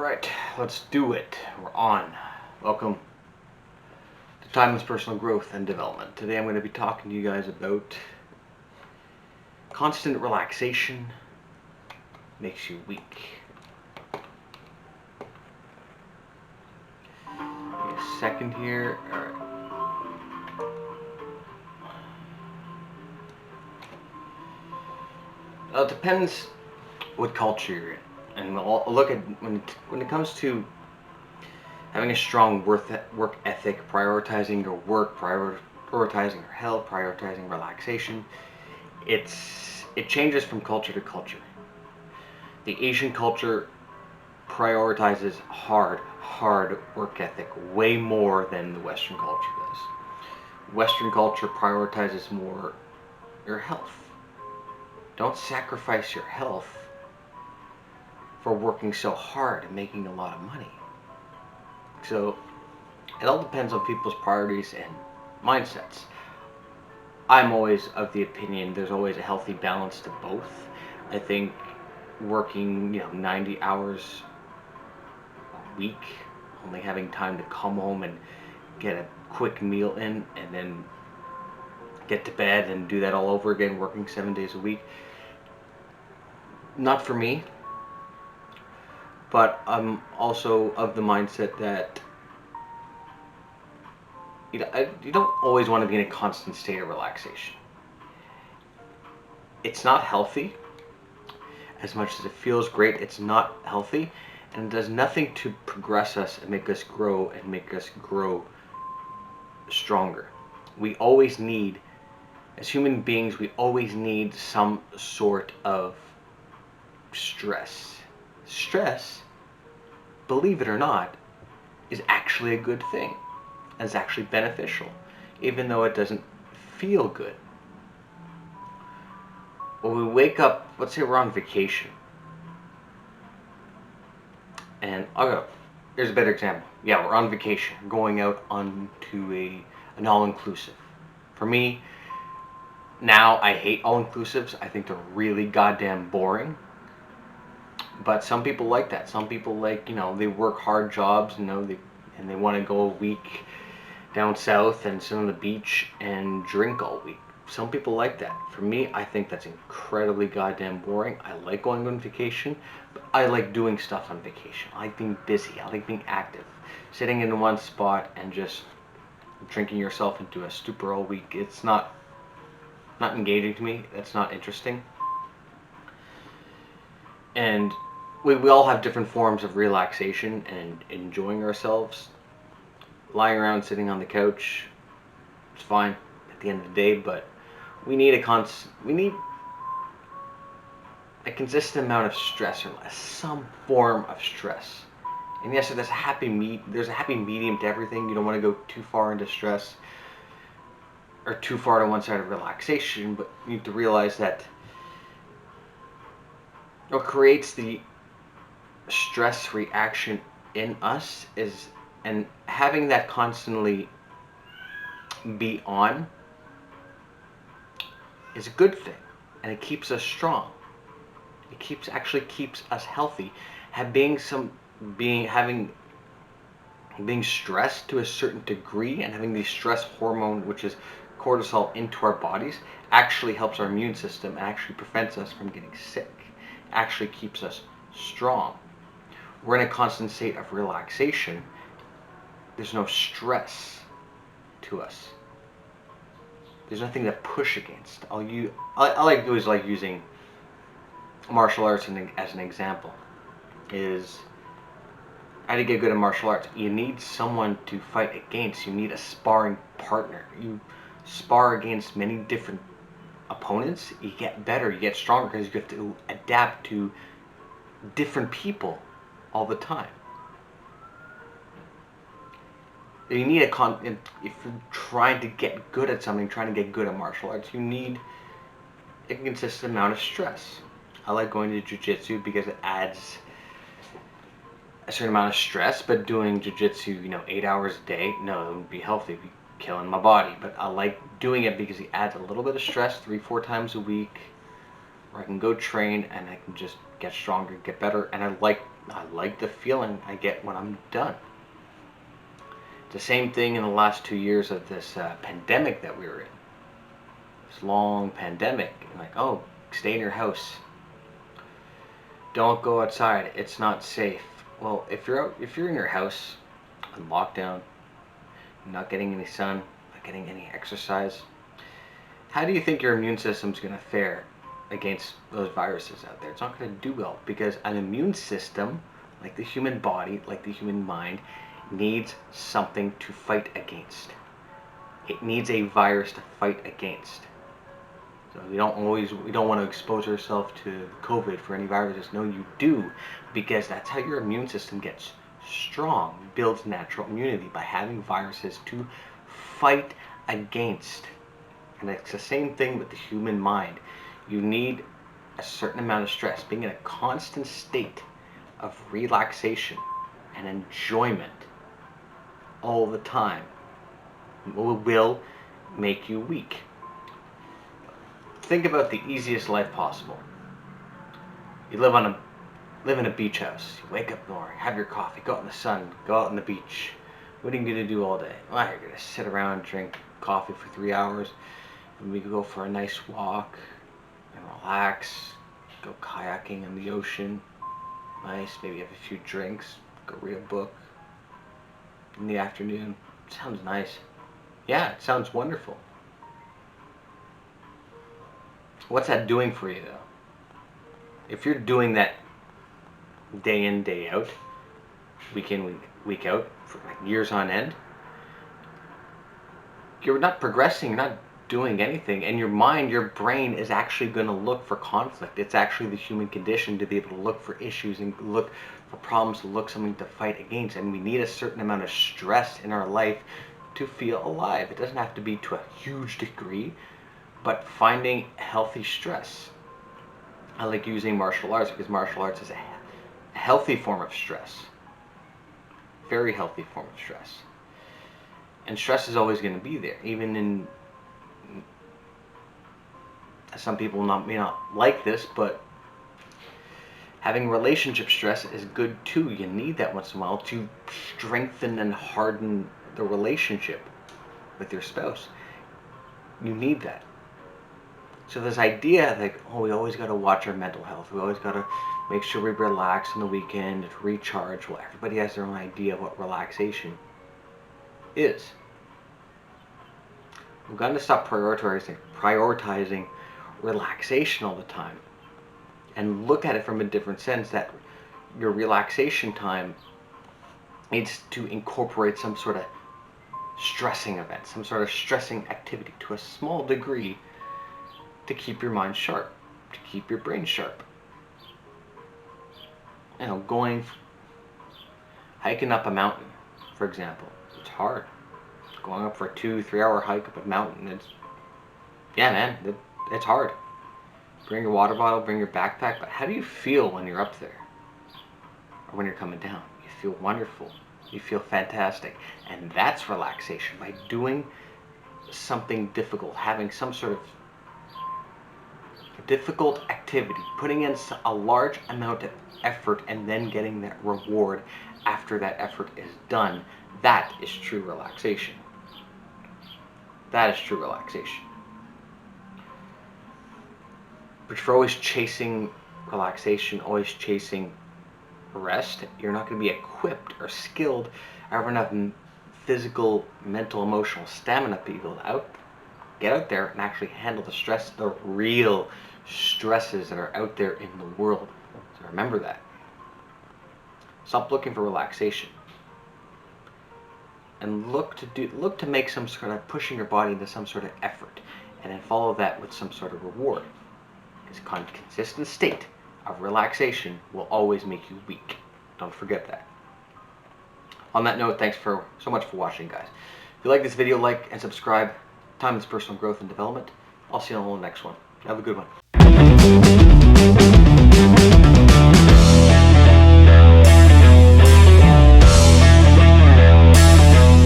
Alright, let's do it. We're on. Welcome to Timeless Personal Growth and Development. Today I'm going to be talking to you guys about constant relaxation makes you weak. Give me a second here. Alright. Well, it depends what culture you're in. And we'll look at when it comes to having a strong work ethic, prioritizing your work, prioritizing your health, prioritizing relaxation. It changes from culture to culture. The Asian culture prioritizes hard work ethic way more than the Western culture does. Western culture prioritizes more your health. Don't sacrifice your health for working so hard and making a lot of money. So it all depends on people's priorities and mindsets. I'm always of the opinion there's always a healthy balance to both. I think working 90 hours a week, only having time to come home and get a quick meal in and then get to bed and do that all over again, working 7 days a week, not for me. But I'm also of the mindset that you don't always want to be in a constant state of relaxation. It's not healthy. As much as it feels great, it's not healthy, and it does nothing to progress us and make us grow stronger. We always need, as human beings, we always need some sort of stress. Stress, believe it or not, is actually a good thing. It's actually beneficial, even though it doesn't feel good. When we wake up, let's say we're on vacation, and here's a better example. Yeah, we're on vacation, going out onto an all-inclusive. For me, now I hate all-inclusives. I think they're really goddamn boring. But some people like that. Some people like, they work hard jobs, and they want to go a week down south and sit on the beach and drink all week. Some people like that. For me, I think that's incredibly goddamn boring. I like going on vacation, but I like doing stuff on vacation. I like being busy. I like being active. Sitting in one spot and just drinking yourself into a stupor all week, it's not engaging to me. That's not interesting. And we all have different forms of relaxation and enjoying ourselves. Lying around, sitting on the couch, it's fine at the end of the day, but we need a consistent amount of stress, or some form of stress. And yes, there's a happy medium to everything. You don't want to go too far into stress or too far to one side of relaxation, but you need to realize that what creates the stress reaction in us is, and having that constantly be on is a good thing, and it keeps us strong. It actually keeps us healthy. Being stressed to a certain degree and having the stress hormone, which is cortisol, into our bodies actually helps our immune system and actually prevents us from getting sick. It actually keeps us strong. We're in a constant state of relaxation. There's no stress to us. There's nothing to push against. I like using martial arts as an example. Is how to get good at martial arts. You need someone to fight against. You need a sparring partner. You spar against many different opponents. You get better. You get stronger because you have to adapt to different people all the time. You need if you're trying to get good at something, trying to get good at martial arts, you need a consistent amount of stress. I like going to jiu-jitsu because it adds a certain amount of stress, but doing jiu-jitsu, 8 hours a day, no, it wouldn't be healthy. It'd be killing my body. But I like doing it because it adds a little bit of stress 3-4 times a week, where I can go train and I can just get stronger, get better. And I like I like the feeling I get when I'm done. It's the same thing in the last 2 years of this pandemic that we were in. This long pandemic. Like, oh, stay in your house. Don't go outside. It's not safe. Well, if you're in your house on lockdown, not getting any sun, not getting any exercise, how do you think your immune system's going to fare against those viruses out there? It's not going to do well, because an immune system, like the human body, like the human mind, needs something to fight against. It needs a virus to fight against. So we don't want to expose ourselves to COVID for any viruses. No, you do, because that's how your immune system gets strong, builds natural immunity, by having viruses to fight against. And it's the same thing with the human mind. You need a certain amount of stress. Being in a constant state of relaxation and enjoyment all the time will make you weak. Think about the easiest life possible. You live in a beach house. You wake up in the morning, have your coffee, go out in the sun, go out on the beach. What are you going to do all day? Well, you're going to sit around, drink coffee for 3 hours. And we could go for a nice walk and relax, go kayaking in the ocean. Nice, maybe have a few drinks, go read a book in the afternoon. Sounds nice. Yeah, it sounds wonderful. What's that doing for you, though? If you're doing that day in, day out, week in, week out, for like years on end, you're not progressing, you're not doing anything, and your mind, your brain is actually going to look for conflict. It's actually the human condition to be able to look for issues and look for problems, to look something to fight against. And we need a certain amount of stress in our life to feel alive. It doesn't have to be to a huge degree, but finding healthy stress. I like using martial arts because martial arts is a healthy form of stress. Very healthy form of stress. And stress is always going to be there, even in, some people may not like this, but having relationship stress is good too. You need that once in a while to strengthen and harden the relationship with your spouse. You need that. So this idea like, oh, we always got to watch our mental health. We always got to make sure we relax on the weekend, recharge. Well, everybody has their own idea of what relaxation is. We've got to stop prioritizing relaxation all the time, and look at it from a different sense, that your relaxation time needs to incorporate some sort of stressing event, some sort of stressing activity to a small degree, to keep your mind sharp, to keep your brain sharp. You know, hiking up a mountain, for example, it's hard. Going up for a 2-3 hour hike up a mountain, it's hard. Bring your water bottle, bring your backpack, but how do you feel when you're up there? Or when you're coming down? You feel wonderful. You feel fantastic. And that's relaxation, by doing something difficult, having some sort of difficult activity, putting in a large amount of effort, and then getting that reward after that effort is done. That is true relaxation. That is true relaxation. But if you're always chasing relaxation, always chasing rest, you're not going to be equipped or skilled or have enough physical, mental, emotional stamina to be able to get out there and actually handle the stress, the real stresses that are out there in the world. So remember that. Stop looking for relaxation, and look to make some sort of pushing your body into some sort of effort, and then follow that with some sort of reward. Because consistent state of relaxation will always make you weak. Don't forget that. On that note, thanks so much for watching, guys. If you like this video, like and subscribe. Time is personal growth and development. I'll see you on the next one. Have a good one.